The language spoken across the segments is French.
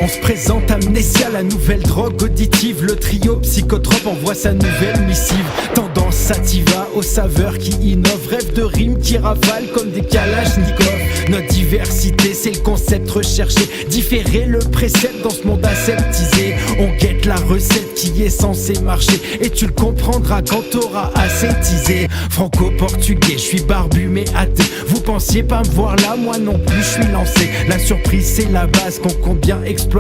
On se présente Amnésia, la nouvelle drogue auditive. Le trio psychotrope envoie sa nouvelle missive. Tendance sativa aux saveurs qui innovent. Rêve de rimes qui rafalent comme des kalachnikovs. Notre diversité c'est le concept recherché. Différer le précepte dans ce monde aseptisé. On guette la recette qui est censée marcher. Et tu le comprendras quand t'auras ascétisé. Franco-portugais, je suis barbu mais athée. Vous pensiez pas me voir là, moi non plus je suis lancé. La surprise c'est la base qu'on compte bien exploiter.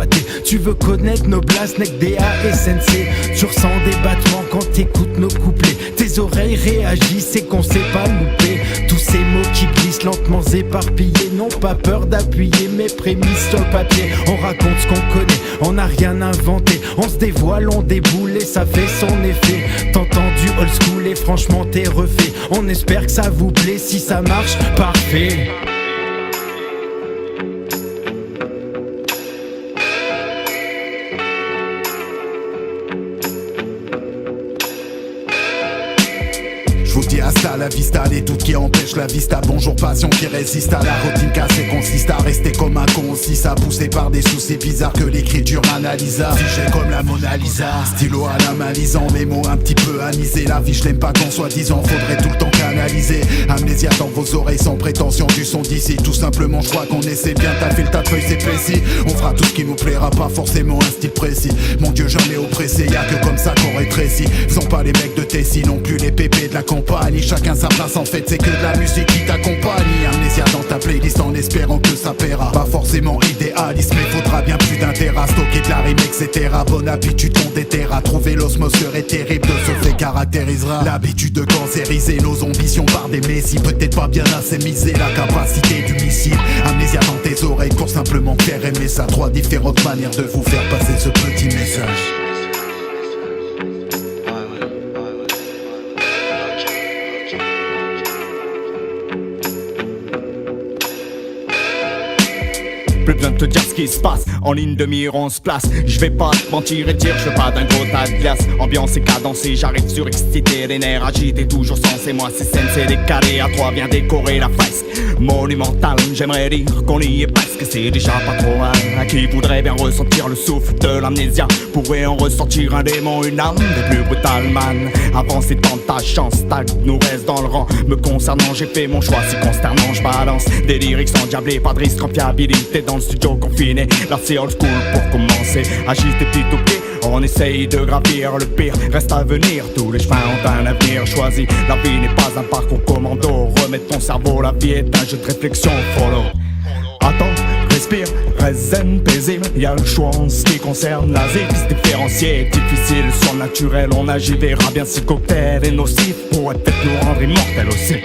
Tu veux connaître nos blasts, Nec DA et SNC. Tu ressens des battements quand t'écoutes nos couplets. Tes oreilles réagissent, c'est qu'on sait pas louper. Tous ces mots qui glissent lentement éparpillés. N'ont pas peur d'appuyer mes prémices sur le papier. On raconte ce qu'on connaît, on n'a rien inventé. On se dévoile, on déboule et ça fait son effet. T'entends du old school et franchement t'es refait. On espère que ça vous plaît, si ça marche, parfait. Je vous dis hasta la vista, les doutes qui empêchent la vista. Bonjour passion qui résiste à la routine cassée. Consiste à rester comme un con aussi. Ça poussé par des soucis bizarres que l'écriture analysa. Fiché comme la Mona Lisa, stylo à la malisant. Mes mots un petit peu anisés. La vie je l'aime pas qu'on soit disant. Faudrait tout le temps canaliser. Amnésia dans vos oreilles sans prétention du son d'ici. Tout simplement je crois qu'on essaie bien. T'as fait le tas de feuilles c'est précis. On fera tout ce qui nous plaira, pas forcément un style précis. Mon Dieu j'en ai oppressé, y'a que comme ça qu'on rétrécit. Sont pas les mecs de Tessie non plus les pépés de la compagnie. Chacun sa place en fait, c'est que de la musique qui t'accompagne. Amnésia dans ta playlist en espérant que ça paiera. Pas forcément idéaliste mais faudra bien plus d'un terrain. Stocker de la rime etc. Bonne habitude on déterra. Trouver l'osmose serait terrible de ce fait caractérisera l'habitude de cancériser nos ambitions par des messies. Peut-être pas bien assez miser la capacité du missile. Amnésia dans tes oreilles pour simplement faire aimer ça. Trois différentes manières de vous faire passer ce petit message. Plus besoin de te dire ce qui se passe, en ligne de mire on se place. Je vais pas te mentir et dire, je veux pas d'un gros tas de glace. Ambiance et cadencée, j'arrive surexcité, les nerfs agités, toujours sensé. Moi c'est sensei décalé, à toi viens décorer la face monumentale. J'aimerais dire qu'on y est presque, c'est déjà pas trop mal. À qui voudrait bien ressentir le souffle de l'amnésia pourrait en ressortir un démon, une âme des plus brutales man. Avancer tant ta chance, tag nous reste dans le rang. Me concernant j'ai fait mon choix, si consternant je balance des lyrics endiablés, pas de risque en fiabilité. Dans le studio confiné, là c'est old school pour commencer. Agite tes pieds au pied, on essaye de gravir. Le pire reste à venir, tous les chemins ont un avenir choisi. La vie n'est pas un parcours commando. Remets ton cerveau, la vie est un jeu de réflexion, follow. Attends, respire, reste zen, paisible. Y'a le choix en ce qui concerne la vie. Se différencier est difficile, surnaturel. On agit, verra bien si le cocktail est nocif. Pourrait peut-être nous rendre immortels aussi.